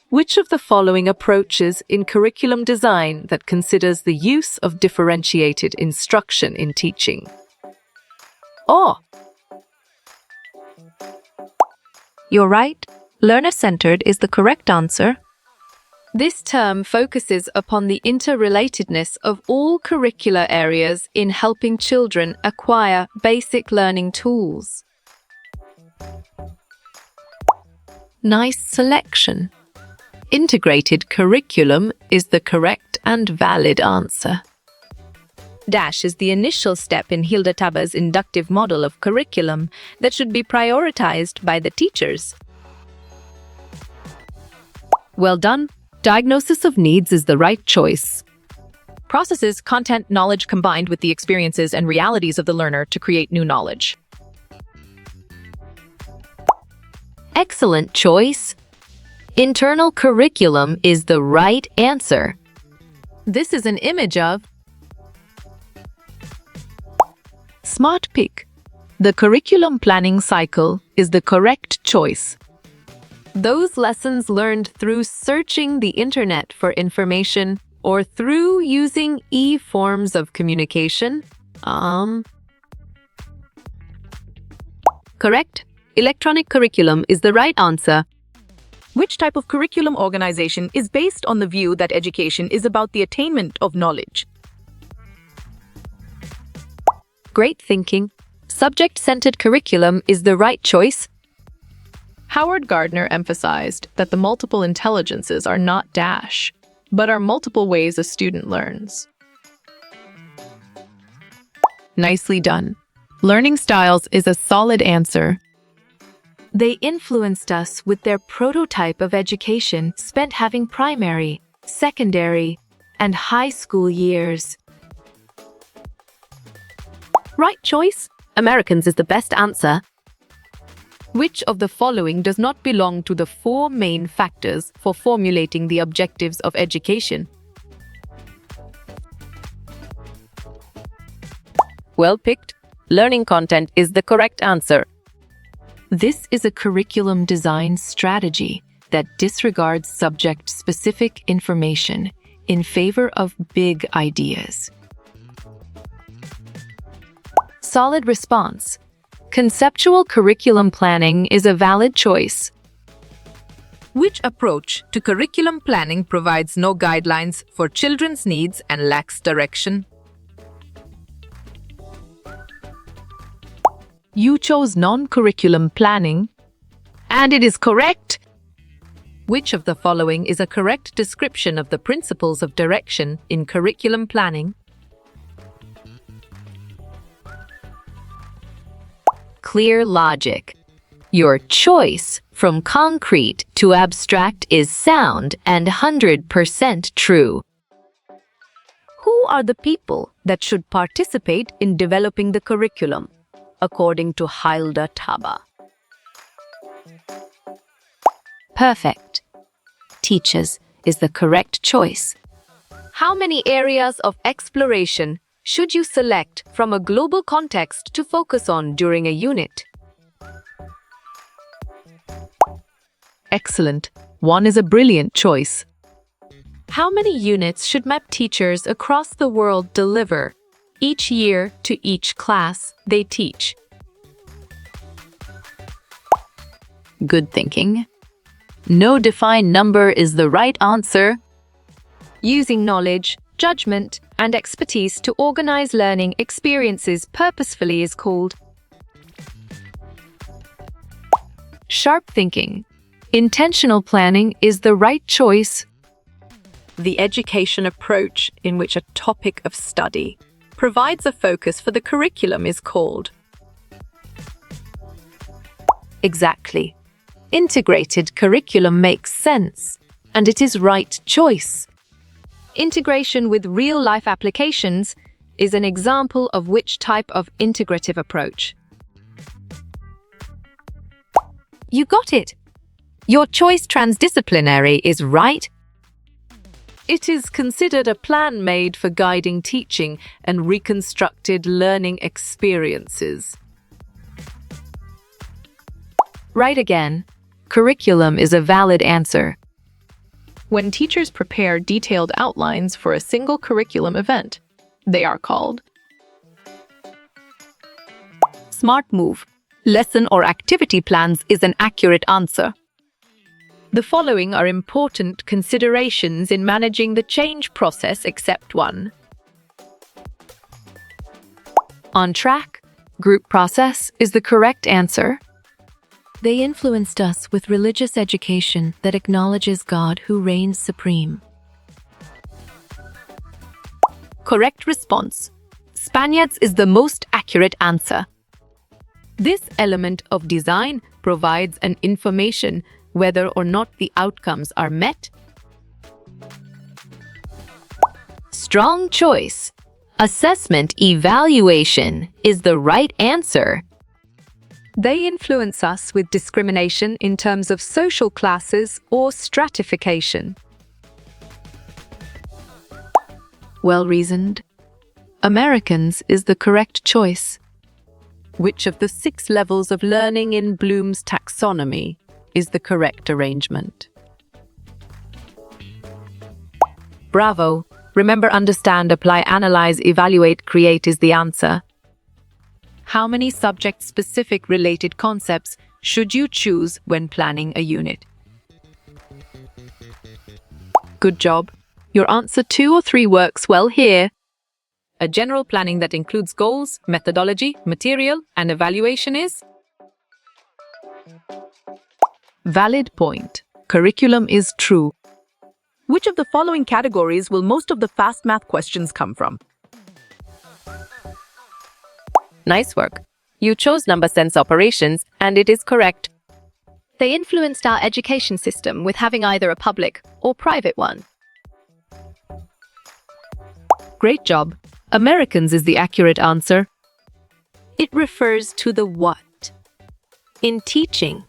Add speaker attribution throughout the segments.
Speaker 1: Which of the following approaches in curriculum design that considers the use of differentiated instruction in teaching? Oh,
Speaker 2: You're right. Learner-centered is the correct answer.
Speaker 3: This term focuses upon the interrelatedness of all curricular areas in helping children acquire basic learning tools.
Speaker 1: nice selection. Integrated curriculum is the correct and valid answer.
Speaker 3: Dash is the initial step in Hilda Tabba's inductive model of curriculum that should be prioritized by the teachers.
Speaker 1: Well done. Diagnosis of needs is the right choice.
Speaker 4: Processes content knowledge combined with the experiences and realities of the learner to create new knowledge.
Speaker 1: Excellent choice. Internal curriculum is the right answer.
Speaker 4: This is an image of
Speaker 1: Smart pick. The curriculum planning cycle is the correct choice.
Speaker 3: Those lessons learned through searching the internet for information or through using e-forms of communication.
Speaker 1: Correct. Electronic curriculum is the right answer.
Speaker 4: which type of curriculum organization is based on the view that education is about the attainment of knowledge.
Speaker 1: Great thinking. Subject-centered curriculum is the right choice.
Speaker 4: Howard Gardner emphasized that the multiple intelligences are not dash, but are multiple ways a student learns. Nicely done. Learning styles is a solid answer.
Speaker 3: They influenced us with their prototype of education spent having primary, secondary, and high school years.
Speaker 1: Right choice. Americans is the best answer.
Speaker 3: Which of the following does not belong to the four main factors for formulating the objectives of education?
Speaker 1: Well picked. Learning content is the correct answer.
Speaker 3: This is a curriculum design strategy that disregards subject-specific information in favor of big ideas.
Speaker 1: Solid response. Conceptual curriculum planning is a valid choice.
Speaker 5: Which approach to curriculum planning provides no guidelines for children's needs and lacks direction?
Speaker 1: You chose non-curriculum planning, and it is correct.
Speaker 3: Which of the following is a correct description of the principles of direction in curriculum planning?
Speaker 1: Clear logic. Your choice from concrete to abstract is sound and 100% true.
Speaker 3: Who are the people that should participate in developing the curriculum, according to Hilda Tabba?
Speaker 1: Perfect. Teachers is the correct choice.
Speaker 3: How many areas of exploration should you select from a global context to focus on during a unit?
Speaker 1: Excellent. One is a brilliant choice.
Speaker 3: How many units should MAP teachers across the world deliver each year to each class they teach?
Speaker 1: Good thinking. No defined number is the right answer.
Speaker 3: Using knowledge, judgment, and expertise to organize learning experiences purposefully is called
Speaker 1: Sharp thinking. Intentional planning is the right choice.
Speaker 4: The education approach in which a topic of study provides a focus for the curriculum is called
Speaker 1: Exactly. Integrated curriculum makes sense, and it is right choice.
Speaker 3: integration with real-life applications is an example of which type of integrative approach.
Speaker 1: You got it. Your choice transdisciplinary is right.
Speaker 3: It is considered a plan made for guiding teaching and reconstructed learning experiences.
Speaker 1: Right again. Curriculum is a valid answer.
Speaker 4: when teachers prepare detailed outlines for a single curriculum event. They are called
Speaker 2: Smart move. Lesson or activity plans is an accurate answer.
Speaker 1: The following are important considerations in managing the change process except one. On track, group process is the correct answer.
Speaker 3: They influenced us with religious education that acknowledges God who reigns supreme.
Speaker 2: Correct response. Spaniards is the most accurate answer.
Speaker 1: This element of design provides an information whether or not the outcomes are met.
Speaker 3: Strong choice. Assessment evaluation is the right answer.
Speaker 2: They influence us with discrimination in terms of social classes or stratification.
Speaker 1: Well reasoned. Americans is the correct choice. Which of the 6 levels of learning in Bloom's taxonomy is the correct arrangement? Bravo! Remember, understand, apply, analyze, evaluate, create is the answer. How many subject-specific related concepts should you choose when planning a unit? Good job. Your answer 2 or 3 works well here. A general planning that includes goals, methodology, material, and evaluation is valid point. Curriculum is true.
Speaker 6: Which of the following categories will most of the fast math questions come from?
Speaker 1: Nice work. You chose number sense operations, and it is correct.
Speaker 2: They influenced our education system with having either a public or private one.
Speaker 1: Great job. Americans is the accurate answer.
Speaker 3: It refers to the what. In teaching,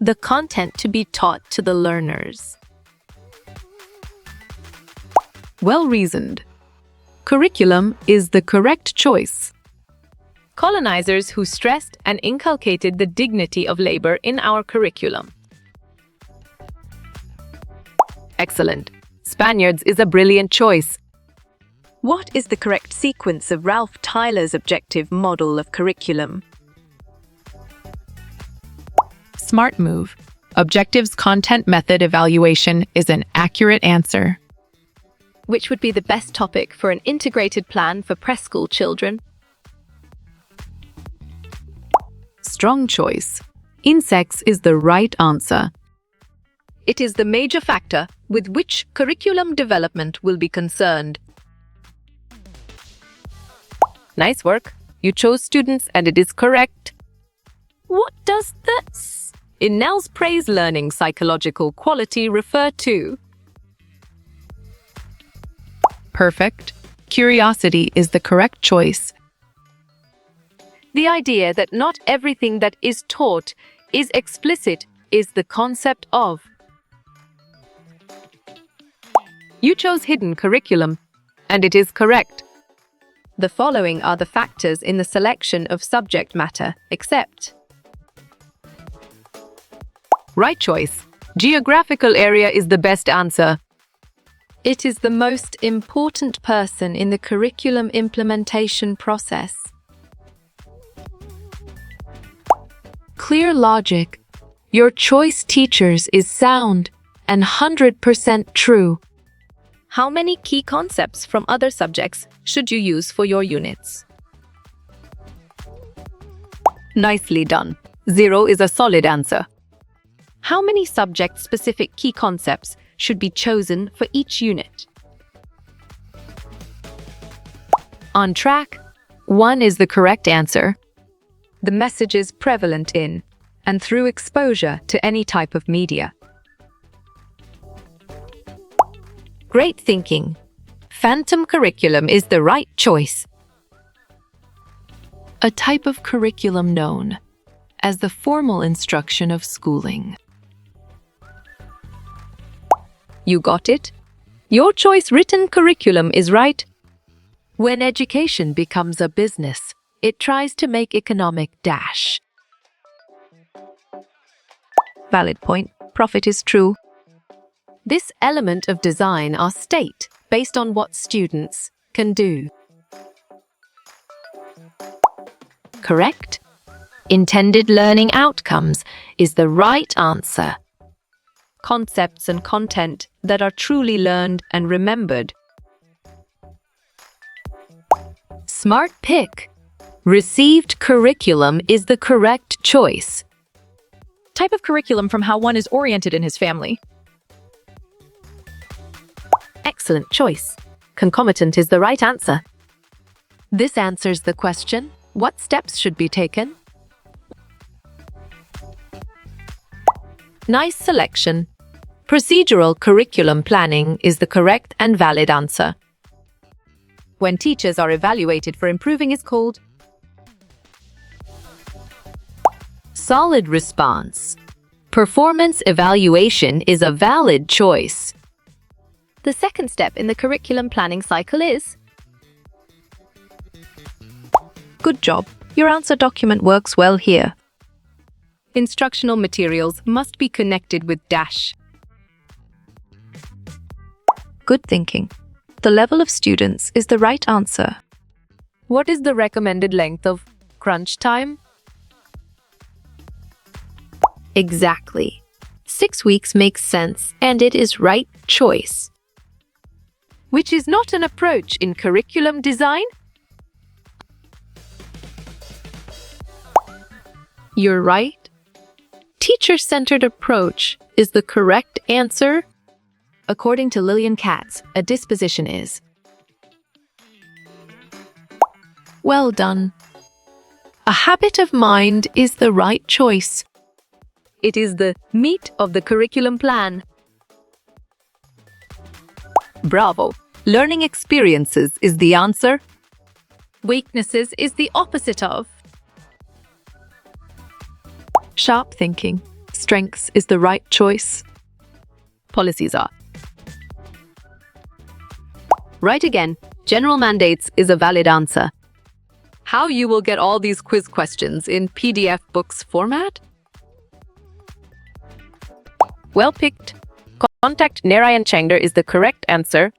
Speaker 3: the content to be taught to the learners.
Speaker 1: Well reasoned. Curriculum is the correct choice. Colonizers who stressed and inculcated the dignity of labor in our curriculum. Excellent. Spaniards is a brilliant choice.
Speaker 6: What is the correct sequence of Ralph Tyler's objective model of curriculum?
Speaker 4: smart move. Objectives content method evaluation is an accurate answer.
Speaker 2: Which would be the best topic for an integrated plan for preschool children?
Speaker 1: Strong choice. Insects is the right answer.
Speaker 2: It is the major factor with which curriculum development will be concerned.
Speaker 1: Nice work. You chose students and it is correct. What does this in Nell's praise learning psychological quality refer to?
Speaker 4: Perfect. Curiosity is the correct choice.
Speaker 1: The idea that not everything that is taught is explicit is the concept of. You chose hidden curriculum, and it is correct.
Speaker 2: The following are the factors in the selection of subject matter, except.
Speaker 1: Right choice. Geographical area is the best answer.
Speaker 2: It is the most important person in the curriculum implementation process.
Speaker 3: Clear logic. Your choice teachers is sound and 100% true.
Speaker 2: How many key concepts from other subjects should you use for your units?
Speaker 1: Nicely done. 0 is a solid answer.
Speaker 2: How many subject-specific key concepts should be chosen for each unit?
Speaker 1: On track, 1 is the correct answer.
Speaker 2: The message is prevalent in and through exposure to any type of media.
Speaker 1: Great thinking. Phantom curriculum is the right choice.
Speaker 3: A type of curriculum known as the formal instruction of schooling.
Speaker 2: You got it? Your choice written curriculum is right.
Speaker 3: When education becomes a business, it tries to make economic dash.
Speaker 2: Valid point. Profit is true.
Speaker 3: This element of design are state based on what students can do. Correct? Intended learning outcomes is the right answer.
Speaker 2: Concepts and content that are truly learned and remembered.
Speaker 3: Smart pick. Received curriculum is the correct choice.
Speaker 4: Type of curriculum from how one is oriented in his family.
Speaker 3: Excellent choice. Concomitant is the right answer. This answers the question, what steps should be taken? Nice selection. Procedural curriculum planning is the correct and valid answer.
Speaker 2: When teachers are evaluated for improving is called
Speaker 3: Solid response. Performance evaluation is a valid choice.
Speaker 2: the second step in the curriculum planning cycle is
Speaker 6: Good job. Your answer document works well here.
Speaker 2: instructional materials must be connected with dash.
Speaker 6: Good thinking. The level of students is the right answer.
Speaker 3: What is the recommended length of crunch time?
Speaker 1: Exactly. 6 weeks makes sense, and it is right choice.
Speaker 3: Which is not an approach in curriculum design?
Speaker 1: You're right. Teacher-centered approach is the correct answer.
Speaker 3: According to Lillian Katz, a disposition is
Speaker 1: Well done. A habit of mind is the right choice.
Speaker 2: It is the meat of the curriculum plan.
Speaker 5: Bravo. Learning experiences is the answer.
Speaker 2: Weaknesses is the opposite of
Speaker 4: Sharp thinking. Strengths is the right choice.
Speaker 5: Policies are
Speaker 3: right again. General mandates is a valid answer.
Speaker 2: how you will get all these quiz questions in PDF books format.
Speaker 1: Well picked. Contact Narayan Changder is the correct answer.